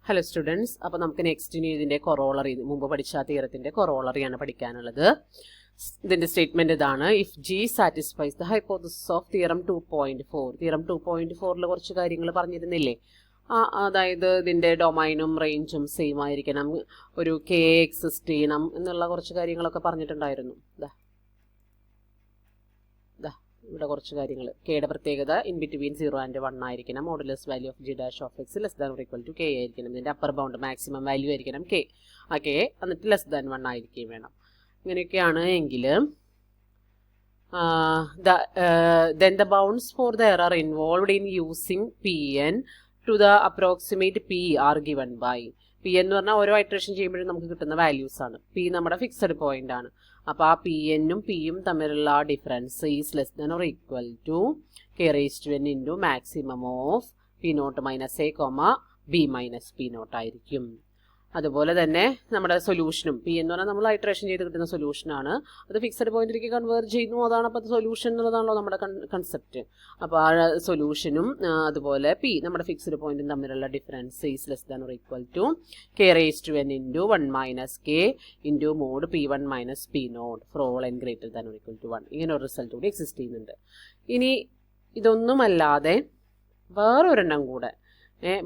Hello students, അപ്പോൾ നമുക്ക് next ഇനി ഇതിന്റെ കൊറോളറി മുമ്പ് പഠിച്ച തിയറത്തിന്റെ കൊറോളറിയാണ് പഠിക്കാനുള്ളത്. ഇതിന്റെ സ്റ്റേറ്റ്മെന്റ് ഇതാണ്: if G satisfies the hypothesis of theorem 2.4. Theorem 2.4ൽ കുറച്ച് കാര്യങ്ങൾ പറഞ്ഞിരുന്നില്ലേ? അതായത് ഇതിന്റെ ഡൊമൈനും റേഞ്ചും സെയിം ആയിരിക്കണം, ഒരു കെ എക്സിസ്റ്റ് ചെയ്യണം എന്നുള്ള കുറച്ച് കാര്യങ്ങളൊക്കെ പറഞ്ഞിട്ടുണ്ടായിരുന്നു. ഇവിടെ കുറച്ച് കാര്യങ്ങൾ. കെയുടെ പ്രത്യേകത ഇൻ ബിറ്റ്വീൻ 0 and 1 ആയിരിക്കണം. Modulus value of G dash of X less than or equal to K ആയിരിക്കണം. ഇതിന്റെ അപ്പർ ബൗണ്ട് മാക്സിമം വാല്യൂ ആയിരിക്കണം കെ. ആ കെ എന്നിട്ട് ലെസ് ദാൻ 1 ആയിരിക്കുകയും വേണം. ഇങ്ങനെയൊക്കെയാണ് എങ്കിൽ then the bounds for the error involved in using Pn to the approximate P are given by P എന്ന് പറഞ്ഞാൽ ഓരോ ഇറ്ററേഷൻ ചെയ്യുമ്പോഴും നമുക്ക് കിട്ടുന്ന വാല്യൂസ് ആണ്. P നമ്മുടെ ഫിക്സഡ് പോയിന്റ് ആണ്. അപ്പോൾ ആ പി എന്നും പിയും തമ്മിലുള്ള difference is less than or equal to K raise to N into maximum of P not minus A comma B minus P not ആയിരിക്കും. അതുപോലെ തന്നെ നമ്മുടെ സൊല്യൂഷനും പി എന്ന് പറഞ്ഞാൽ നമ്മൾ ഐട്രേഷൻ ചെയ്ത് കിട്ടുന്ന സൊല്യൂഷനാണ്. അത് ഫിക്സഡ് പോയിന്റിലേക്ക് കൺവേർട്ട് ചെയ്യുന്നു. അതാണ് അപ്പോൾ സൊല്യൂഷൻ എന്നുള്ളതാണല്ലോ നമ്മുടെ കൺസെപ്റ്റ്. അപ്പോൾ ആ സൊല്യൂഷനും അതുപോലെ പി നമ്മുടെ ഫിക്സഡ് പോയിന്റും തമ്മിലുള്ള difference is less than or equal to K raise to N into 1 minus K into mod P 1 minus P naught for all N greater than or equal to 1. ഇങ്ങനെ ഒരു result കൂടി exist ചെയ്യുന്നുണ്ട്. ഇനി ഇതൊന്നുമല്ലാതെ വേറൊരെണ്ണം കൂടെ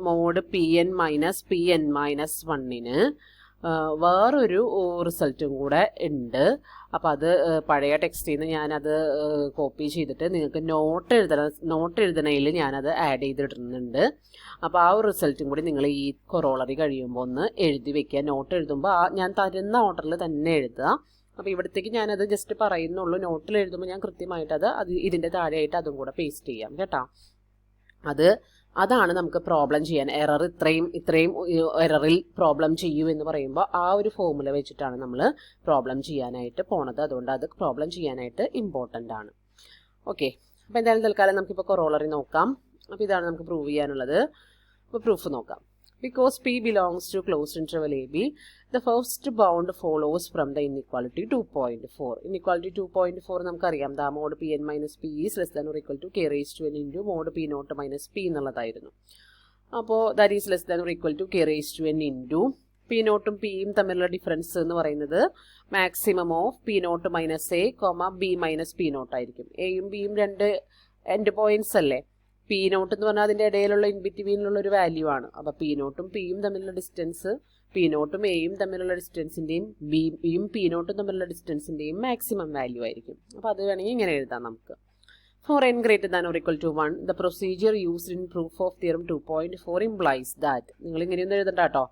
mod P N minus P N minus 1ന് വേറൊരു റിസൾട്ടും കൂടെ ഉണ്ട്. അപ്പോൾ അത് പഴയ ടെക്സ്റ്റിൽ നിന്ന് ഞാനത് കോപ്പി ചെയ്തിട്ട് നിങ്ങൾക്ക് നോട്ട് എഴുതണയിൽ ഞാനത് ആഡ് ചെയ്തിടുന്നുണ്ട്. അപ്പോൾ ആ ഒരു റിസൾട്ടും കൂടി നിങ്ങൾ ഈ കൊറോളറി കഴിയുമ്പോൾ ഒന്ന് എഴുതി വെക്കുക. നോട്ട് എഴുതുമ്പോൾ ഞാൻ തരുന്ന ഓർഡറിൽ തന്നെ എഴുതുക. അപ്പോൾ ഇവിടത്തേക്ക് ഞാനത് ജസ്റ്റ് പറയുന്നുള്ളൂ. നോട്ടിൽ എഴുതുമ്പോൾ ഞാൻ കൃത്യമായിട്ട് അത് ഇതിൻ്റെ താഴെയായിട്ട് അതും കൂടെ പേസ്റ്റ് ചെയ്യാം കേട്ടോ. അതാണ് നമുക്ക് പ്രോബ്ലം ചെയ്യാൻ. എറർ ഇത്രയും എററിൽ പ്രോബ്ലം ചെയ്യൂ എന്ന് പറയുമ്പോൾ ആ ഒരു ഫോർമുല വെച്ചിട്ടാണ് നമ്മൾ പ്രോബ്ലം ചെയ്യാനായിട്ട് പോണത്. അതുകൊണ്ട് അത് പ്രോബ്ലം ചെയ്യാനായിട്ട് ഇമ്പോർട്ടൻ്റ് ആണ്. ഓക്കെ, അപ്പോൾ എന്തായാലും തൽക്കാലം നമുക്കിപ്പോൾ കൊറോളറി നോക്കാം. അപ്പോൾ ഇതാണ് നമുക്ക് പ്രൂവ് ചെയ്യാനുള്ളത്. അപ്പോൾ പ്രൂഫ് നോക്കാം. Because P belongs to closed interval AB, the first bound follows from the inequality 2.4. Inequality 2.4 നമുക്കറിയാം. ദാ mod P N minus P is less than or equal to K raise to N into mod P not minus P എന്നുള്ളതായിരുന്നു. അപ്പോൾ that is less than or equal to K raise to N into P നോട്ടും പിയും തമ്മിലുള്ള difference എന്ന് പറയുന്നത് maximum of P not minus A comma B minus P not ആയിരിക്കും. എയും ബിയും രണ്ട് എൻഡ് പോയിന്റ്സ് അല്ലേ. പി നോട്ട് എന്ന് പറഞ്ഞാൽ അതിൻ്റെ ഇടയിലുള്ള ഇൻ ബിറ്റ്വീനിലുള്ള ഒരു വാല്യൂ ആണ്. അപ്പോൾ പി നോട്ടും പിയും തമ്മിലുള്ള ഡിസ്റ്റൻസ് പി നോട്ടും എയും തമ്മിലുള്ള ഡിസ്റ്റൻസിൻ്റെയും ബിയും പി നോട്ടും തമ്മിലുള്ള ഡിസ്റ്റൻസിൻ്റെയും മാക്സിമം വാല്യൂ ആയിരിക്കും. അപ്പോൾ അത് വേണമെങ്കിൽ ഇങ്ങനെ എഴുതാം നമുക്ക്. For N greater than or equal to 1 the procedure used in proof of theorem 2.4 implies that. നിങ്ങൾ ഇങ്ങനെയൊന്നും എഴുതണ്ട കേട്ടോ.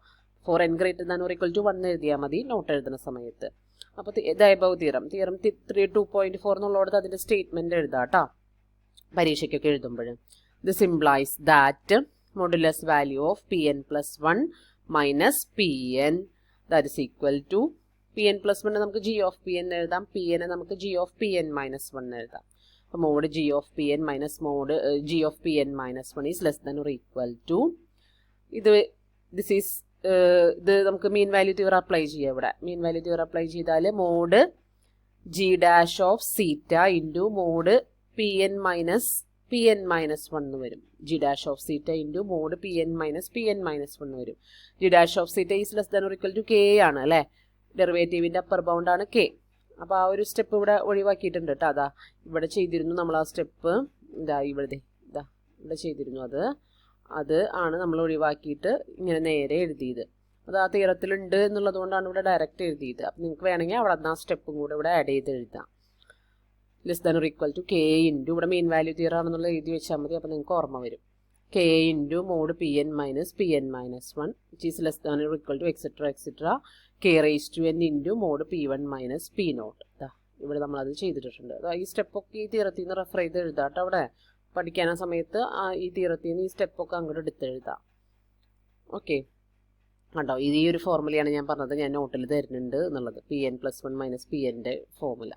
For N greater than or equal to 1 എഴുതിയാൽ മതി നോട്ട് എഴുതുന്ന സമയത്ത്. അപ്പോൾ ദയബവ് തിയറം 2.4 എന്നുള്ളടത്ത് അതിൻ്റെ സ്റ്റേറ്റ്മെൻറ്റ് എഴുതാം കേട്ടോ പരീക്ഷയ്ക്കൊക്കെ എഴുതുമ്പോൾ. This implies that modulus value of Pn plus 1 minus Pn that is equal to Pn plus 1 നമുക്ക് g of Pn എഴുതാം. Pn നമുക്ക് g of Pn minus 1 എഴുതാം. അപ്പോൾ mod g of Pn minus mod g of Pn minus 1 is less than or equal to ഇത് നമുക്ക് മീൻ value theorem apply ചെയ്യാം. ഇവിടെ mean value theorem apply ചെയ്താൽ mod g dash of zeta into mod Pn minus Pn minus 1 വരും. G dash of zeta into mod Pn minus 1 വരും. G dash of zeta is less than or equal to K ആണ് അല്ലേ. ഡെറിവേറ്റീവിൻ്റെ upper bound ആണ് K. അപ്പോൾ ആ ഒരു step ഇവിടെ ഒഴിവാക്കിയിട്ടുണ്ട് കേട്ടോ. അതാ ഇവിടെ ചെയ്തിരുന്നു നമ്മൾ ആ സ്റ്റെപ്പ്. ഇവിടെ ചെയ്തിരുന്നു. അത് ആണ് നമ്മൾ ഒഴിവാക്കിയിട്ട് ഇങ്ങനെ നേരെ എഴുതിയത്. അത് ആ തിയറത്തിലുണ്ട് എന്നുള്ളത് കൊണ്ടാണ് ഇവിടെ ഡയറക്റ്റ് എഴുതിയത്. അപ്പോൾ നിങ്ങൾക്ക് വേണമെങ്കിൽ അവിടെ ആ സ്റ്റെപ്പും കൂടെ ഇവിടെ ആഡ് ചെയ്ത് എഴുതാം. Less than or equal to K into ഇവിടെ മെയിൻ വാല്യൂ തിയറം ആണെന്നുള്ള എഴുതി വെച്ചാൽ മതി. അപ്പോൾ നിങ്ങൾക്ക് ഓർമ്മ വരും. K into mod Pn minus 1 which is less than or equal to etcetera K raise to N into mod P1 minus P naught. ഇവിടെ നമ്മളത് ചെയ്തിട്ടുണ്ട്. ഈ സ്റ്റെപ്പൊക്കെ ഈ തിയറത്തിൽ നിന്ന് റെഫർ ചെയ്ത് എഴുതാം കേട്ടോ. അവിടെ പഠിക്കാന സമയത്ത് ഈ തിയറത്തിൽ നിന്ന് ഈ സ്റ്റെപ്പൊക്കെ അങ്ങോട്ട് എടുത്തെഴുതാം. ഓക്കെ കണ്ടോ, ഈ ഒരു ഫോർമുലയാണ് ഞാൻ പറഞ്ഞത്. ഞാൻ നോട്ടിൽ തരുന്നുണ്ട് എന്നുള്ളത്. Pn plus 1 മൈനസ് Pnൻ്റെ ഫോർമുല.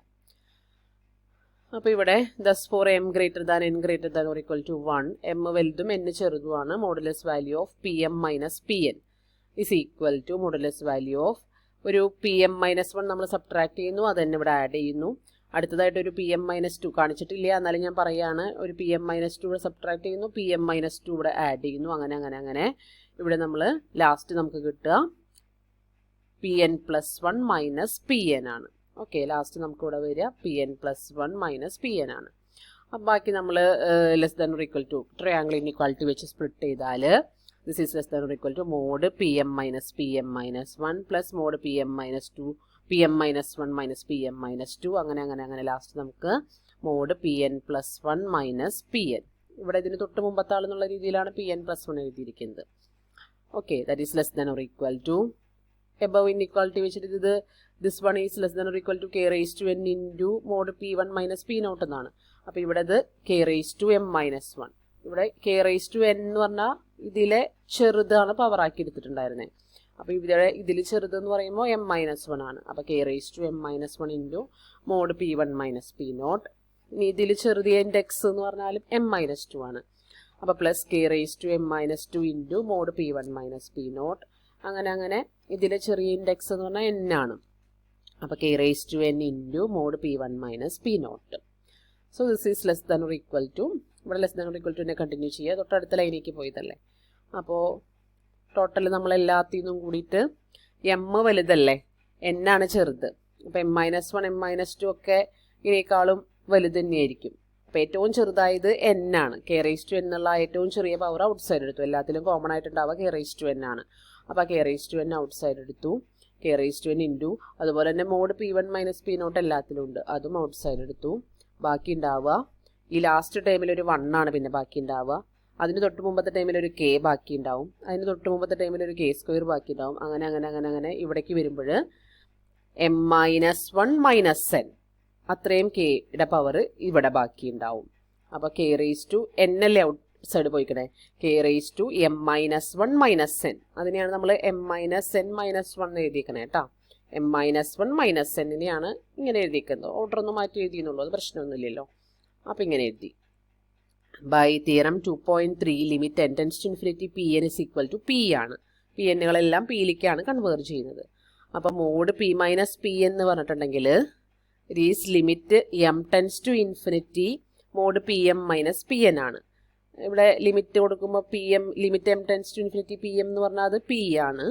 അപ്പോൾ ഇവിടെ thus for M greater than N greater than or equal to 1 M വലുതും എൻ ചെറുതുമാണ്. Modulus value of Pm minus Pn is equal to modulus value of ഒരു Pm മൈനസ് 1 നമ്മൾ subtract ചെയ്യുന്നു. അത് തന്നെ ഇവിടെ ആഡ് ചെയ്യുന്നു. അടുത്തതായിട്ട് ഒരു Pm മൈനസ് 2 കാണിച്ചിട്ടില്ല, എന്നാലും ഞാൻ പറയുകയാണ്. ഒരു Pm മൈനസ് 2 ഇവിടെ സബ്ട്രാക്ട് ചെയ്യുന്നു. Pm മൈനസ് 2 ഇവിടെ ആഡ് ചെയ്യുന്നു. അങ്ങനെ ഇവിടെ നമ്മൾ ലാസ്റ്റ് നമുക്ക് കിട്ടുക Pn+1 മൈനസ് Pn ആണ്. ഓക്കെ, ലാസ്റ്റ് നമുക്ക് ഇവിടെ വരിക Pn+1 മൈനസ് Pn ആണ്. അപ്പം ബാക്കി നമ്മൾ less than or equal to triangle inequality വെച്ച് സ്പ്ലിറ്റ് ചെയ്താൽ this is less than or equal to mod Pm minus Pm-1 plus mod Pm-2 Pm-1 minus Pm-2 അങ്ങനെ ലാസ്റ്റ് നമുക്ക് മോഡ് Pn+1 മൈനസ് Pn. ഇവിടെ ഇതിന് തൊട്ട് മുമ്പത്തെ ആളെന്നുള്ള രീതിയിലാണ് Pn+1 എഴുതിയിരിക്കുന്നത്. Okay, that is less than or equal to above inequality വെച്ചിട്ട് ഇത് this one is less than or equal to k⁻n into mod P1 minus P0 എന്നാണ്. അപ്പോൾ ഇവിടെ ഇത് k⁻m-1. ഇവിടെ k⁻n എന്ന് പറഞ്ഞാൽ ഇതിലെ ചെറുതാണ് പവറാക്കി എടുത്തിട്ടുണ്ടായിരുന്നത്. അപ്പോൾ ഇവിടെ ഇതിൽ ചെറുത് എന്ന് പറയുമ്പോൾ m-1 ആണ്. അപ്പോൾ k⁻m-1 into mod P1 minus P0. ഇനി ഇതിൽ ചെറുതിൻ്റെ എക്സ് എന്ന് പറഞ്ഞാലും m-2 ആണ്. അപ്പോൾ plus k⁻m-2 into mod P1 minus P0. അങ്ങനെ ഇതിലെ ചെറിയ ഇൻഡെക്സ് എന്ന് പറഞ്ഞാൽ n ആണ്. അപ്പോൾ k⁻n into mod P1 minus P0. So this is less than or equal to, ഇവിടെ ലെസ് ദാൻ ഓർ ഈക്വൽ ടുവിനെ കണ്ടിന്യൂ ചെയ്യുക, തൊട്ടടുത്ത ലൈനിലേക്ക് പോയതല്ലേ. അപ്പോൾ ടോട്ടൽ നമ്മളെല്ലാത്തിൽ നിന്നും കൂടിയിട്ട് m വലുതല്ലേ, n ആണ് ചെറുത്. അപ്പോൾ m-1 m-2 ഒക്കെ ഇതിനേക്കാളും വലുത് തന്നെയായിരിക്കും. അപ്പോൾ ഏറ്റവും ചെറുതായത് n ആണ്. k⁻n എന്നുള്ള ഏറ്റവും ചെറിയ പവർ ഔട്ട് സൈഡ് എടുത്തു. എല്ലാത്തിലും കോമൺ ആയിട്ടുണ്ടാവുക k⁻n ആണ്. അപ്പോൾ k⁻n ഔട്ട് സൈഡ് എടുത്തു. k⁻n ഇൻറ്റു അതുപോലെ തന്നെ മോഡ് P1 മൈനസ് P0 എല്ലാത്തിലും ഉണ്ട്, അതും ഔട്ട് സൈഡ് എടുത്തു. ബാക്കി ഉണ്ടാവുക ഈ ലാസ്റ്റ് ടൈമിൽ ഒരു 1 ആണ് പിന്നെ ബാക്കി ഉണ്ടാവുക. അതിന് തൊട്ട് മുമ്പത്തെ ടൈമിൽ ഒരു k ബാക്കി ഉണ്ടാവും. അതിന് തൊട്ട് മുമ്പത്തെ ടൈമിൽ ഒരു k² ബാക്കി ഉണ്ടാവും. അങ്ങനെ ഇവിടേക്ക് വരുമ്പോൾ m-1 മൈനസ് n അത്രയും kയുടെ പവർ ഇവിടെ ബാക്കി ഉണ്ടാവും. അപ്പോൾ k⁻n അല്ലേ ഔട്ട് സൈഡ് പോയിക്കണേ, k⁻m-1 മൈനസ് n. അതിനെയാണ് നമ്മൾ m-n-1 എഴുതിയിരിക്കണേ കേട്ടോ. m-1 മൈനസ് എന്നിനെയാണ് ഇങ്ങനെ എഴുതിയിരിക്കുന്നത്. ഓർഡർ ഒന്ന് മാറ്റി എഴുതിയെന്നുള്ളൂ, അത് പ്രശ്നമൊന്നുമില്ലല്ലോ. അപ്പോൾ ഇങ്ങനെ എഴുതി. By theorem 2.3 limit n tends to infinity Pn is equal to P ആണ്. Pnകളെല്ലാം Pയിലേക്കാണ് കൺവേർട്ട് ചെയ്യുന്നത്. അപ്പോൾ മോഡ് P മൈനസ് P എന്ന് പറഞ്ഞിട്ടുണ്ടെങ്കിൽ is limit m tends to infinity mod Pm minus Pn ആണ്. ഇവിടെ ലിമിറ്റ് കൊടുക്കുമ്പോൾ Pm limit m tends to infinity Pm എന്ന് പറഞ്ഞാൽ അത് P ആണ്.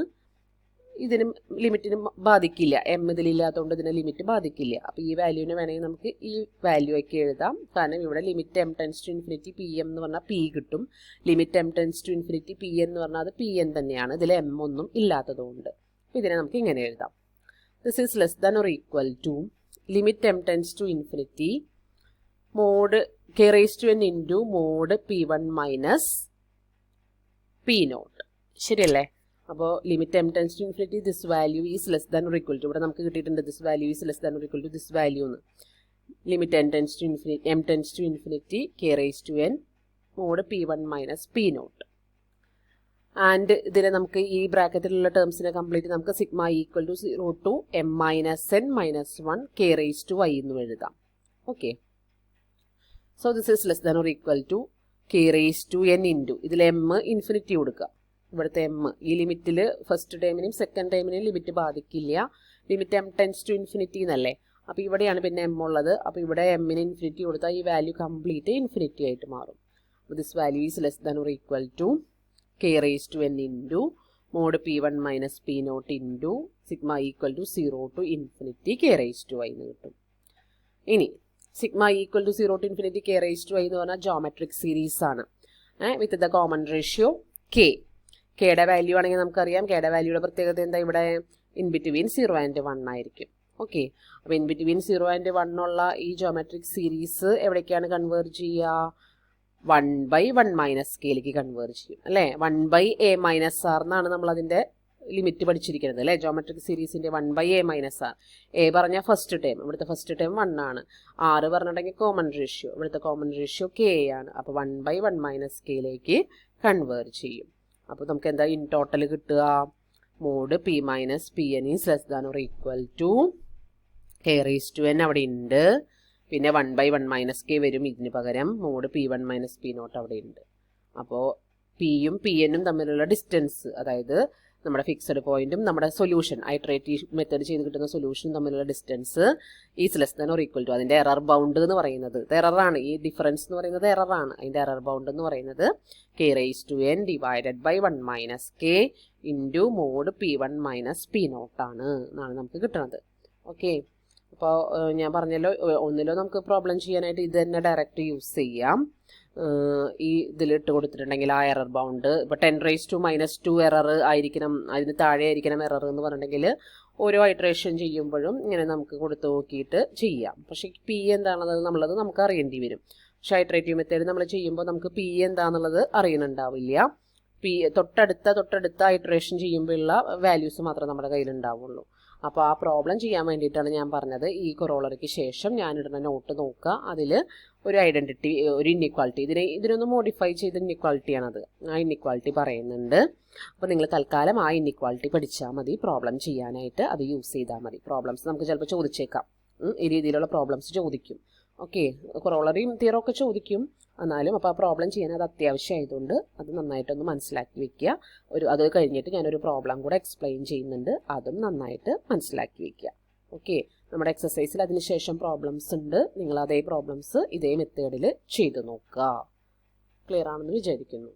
ഇതിനും ലിമിറ്റിന് ബാധിക്കില്ല, m ഇതിലില്ലാത്തതുകൊണ്ട് ഇതിന് ലിമിറ്റ് ബാധിക്കില്ല. അപ്പോൾ ഈ വാല്യൂവിനെ വേണമെങ്കിൽ നമുക്ക് ഈ വാല്യൂ ഒക്കെ എഴുതാം. കാരണം ഇവിടെ limit m tends to infinity Pm എന്ന് പറഞ്ഞാൽ P കിട്ടും. Limit m tends to infinity Pn എന്ന് പറഞ്ഞാൽ അത് Pn തന്നെയാണ്, ഇതിൽ m ഒന്നും ഇല്ലാത്തതുകൊണ്ട്. ഇതിനെ നമുക്ക് ഇങ്ങനെ എഴുതാം. This is less than or equal to limit m tends to infinity mod k⁻n into mod P1 minus P0. ശരിയല്ലേ? അപ്പോൾ limit m tends to infinity this value is less than or equal to, ഇവിടെ നമുക്ക് കിട്ടിയിട്ടുണ്ട് this value is less than or equal to this value എന്ന്. Limit m tends to infinity k⁻n mod P1 minus P0. And ഇതിനെ നമുക്ക് ഈ ബ്രാക്കറ്റിലുള്ള ടേംസിനെ complete നമുക്ക് sigma equal to 0 to m-n-1 k⁻y എന്ന് എഴുതാം. Okay, so this is less than or equal to k⁻n into ഇതിൽ m ഇൻഫിനിറ്റി കൊടുക്കുക. ഇവിടുത്തെ m ഈ ലിമിറ്റിൽ ഫസ്റ്റ് ടൈമിനും സെക്കൻഡ് ടൈമിനും ലിമിറ്റ് ബാധിക്കില്ല. Limit m tends to infinity എന്നല്ലേ. അപ്പോൾ ഇവിടെയാണ് പിന്നെ m ഉള്ളത്. അപ്പോൾ ഇവിടെ m-ന് ഇൻഫിനിറ്റി കൊടുത്താൽ ഈ വാല്യൂ കംപ്ലീറ്റ് ഇൻഫിനിറ്റി ആയിട്ട് മാറും. അപ്പോൾ this value is less than or equal to k⁻n into mod P1 minus P0 into sigma equal to 0 to infinity k⁻y എന്ന് കിട്ടും. ഇനി sigma equal to 0 to infinity k⁻y എന്ന് പറഞ്ഞാൽ ജോമെട്രിക് സീരീസ് ആണ് with the common ratio k. കെയുടെ value ആണെങ്കിൽ നമുക്കറിയാം കെയുടെ വാല്യൂയുടെ പ്രത്യേകത എന്താ, ഇവിടെ ഇൻ ബിറ്റ്വീൻ 0 ആൻഡ് 1 ആയിരിക്കും. ഓക്കെ, അപ്പോൾ ഇൻ ബിറ്റ്വീൻ 0 ആൻഡ് 1 ഉള്ള ഈ ജോമെട്രിക് സീരീസ് എവിടേക്കാണ് കൺവേർജ് ചെയ്യുക? 1/1 മൈനസ് കെയിലേക്ക് കൺവേർജ് ചെയ്യും അല്ലേ. 1/a മൈനസ് ആർ എന്നാണ് നമ്മൾ അതിൻ്റെ ലിമിറ്റ് പഠിച്ചിരിക്കുന്നത് അല്ലേ. ജോമെട്രിക് സീരീസിൻ്റെ 1/a മൈനസ് ആർ. എ പറഞ്ഞ ഫസ്റ്റ് ടൈം, ഇവിടുത്തെ ഫസ്റ്റ് ടൈം 1 ആണ്. ആറ് പറഞ്ഞിട്ടുണ്ടെങ്കിൽ കോമൺ റേഷ്യോ, ഇവിടുത്തെ കോമൺ റേഷ്യോ കെ ആണ്. അപ്പോൾ 1/1 മൈനസ് കെയിലേക്ക് കൺവേർജ് ചെയ്യും. അപ്പോൾ നമുക്ക് എന്താ ഇൻ ടോട്ടൽ കിട്ടുക? Mod P minus Pn is less than or equal to k⁻n അവിടെ ഉണ്ട്. പിന്നെ 1/1 മൈനസ് കെ വരും ഇതിന് പകരം. മോഡ് P1 മൈനസ് P0 അവിടെ ഉണ്ട്. അപ്പോൾ പിയും Pnഉം തമ്മിലുള്ള ഡിസ്റ്റൻസ്, അതായത് നമ്മുടെ ഫിക്സഡ് പോയിന്റും നമ്മുടെ സൊല്യൂഷൻ ഐട്രേറ്റീവ് മെത്തേഡ് ചെയ്ത് കിട്ടുന്ന സൊല്യൂഷനും തമ്മിലുള്ള distance is less than or equal to, അതിൻ്റെ എറർ ബൗണ്ട് എന്ന് പറയുന്നത് എററാണ്, ഈ ഡിഫറൻസ് എന്ന് പറയുന്നത് എററാണ്. അതിൻ്റെ എറർ ബൗണ്ട് എന്ന് പറയുന്നത് k⁻n divided by 1 - k into mod P1 - P0 ആണ് എന്നാണ് നമുക്ക് കിട്ടുന്നത്. ഓക്കെ, അപ്പോൾ ഞാൻ പറഞ്ഞല്ലോ, ഒന്നിലോ നമുക്ക് പ്രോബ്ലം ചെയ്യാനായിട്ട് ഇത് തന്നെ ഡയറക്റ്റ് യൂസ് ചെയ്യാം. ഈ ഇതിലിട്ട് കൊടുത്തിട്ടുണ്ടെങ്കിൽ ആ എറർ ബൗണ്ട് ഇപ്പോൾ 10⁻⁻2 എറർ ആയിരിക്കണം, അതിന് താഴെ ആയിരിക്കണം എറർ എന്ന് പറഞ്ഞിട്ടുണ്ടെങ്കിൽ ഓരോ ഐട്രേഷൻ ചെയ്യുമ്പോഴും ഇങ്ങനെ നമുക്ക് കൊടുത്ത് നോക്കിയിട്ട് ചെയ്യാം. പക്ഷേ പി എന്താണെന്നുള്ളത് നമ്മളത് നമുക്ക് അറിയേണ്ടി വരും. പക്ഷേ ഐട്രേറ്റീവ് മെത്തേഡ് നമ്മൾ ചെയ്യുമ്പോൾ നമുക്ക് പി എന്താണെന്നുള്ളത് അറിയുന്നുണ്ടാവില്ല. പി തൊട്ടടുത്ത ഐട്രേഷൻ ചെയ്യുമ്പോഴുള്ള വാല്യൂസ് മാത്രമേ നമ്മുടെ കയ്യിലുണ്ടാവുള്ളൂ. അപ്പോൾ ആ പ്രോബ്ലം ചെയ്യാൻ വേണ്ടിയിട്ടാണ് ഞാൻ പറഞ്ഞത്, ഈ കൊറോളറിക്ക് ശേഷം ഞാനിടുന്ന നോട്ട് നോക്കുക, അതിൽ ഒരു ഐഡൻറ്റിറ്റി, ഒരു ഇന്നിക്വാളിറ്റി, ഇതിനൊന്ന് മോഡിഫൈ ചെയ്ത ഇന്നിക്വാളിറ്റിയാണത്, ആ ഇന്നിക്വാളിറ്റി പറയുന്നുണ്ട്. അപ്പോൾ നിങ്ങൾ തൽക്കാലം ആ ഇന്നിക്വാളിറ്റി പഠിച്ചാൽ മതി, പ്രോബ്ലം ചെയ്യാനായിട്ട് അത് യൂസ് ചെയ്താൽ മതി. പ്രോബ്ലംസ് നമുക്ക് ചിലപ്പോൾ ചോദിച്ചേക്കാം, ഈ രീതിയിലുള്ള പ്രോബ്ലംസ് ചോദിക്കും. ഓക്കെ, കൊറോളറിയും തിയറൊക്കെ ചോദിക്കും, എന്നാലും അപ്പോൾ ആ പ്രോബ്ലം ചെയ്യാൻ അത് അത്യാവശ്യമായതുകൊണ്ട് അത് നന്നായിട്ടൊന്ന് മനസ്സിലാക്കി വെക്കുക. അത് കഴിഞ്ഞിട്ട് ഞാനൊരു പ്രോബ്ലം കൂടെ എക്സ്പ്ലെയിൻ ചെയ്യുന്നുണ്ട്, അതും നന്നായിട്ട് മനസ്സിലാക്കി വെക്കുക. ഓക്കെ, നമ്മുടെ എക്സസൈസിൽ അതിനുശേഷം പ്രോബ്ലംസ് ഉണ്ട്, നിങ്ങൾ അതേ പ്രോബ്ലംസ് ഇതേ മെത്തേഡിൽ ചെയ്ത് നോക്കുക. ക്ലിയർ ആണെന്ന് വിചാരിക്കുന്നു.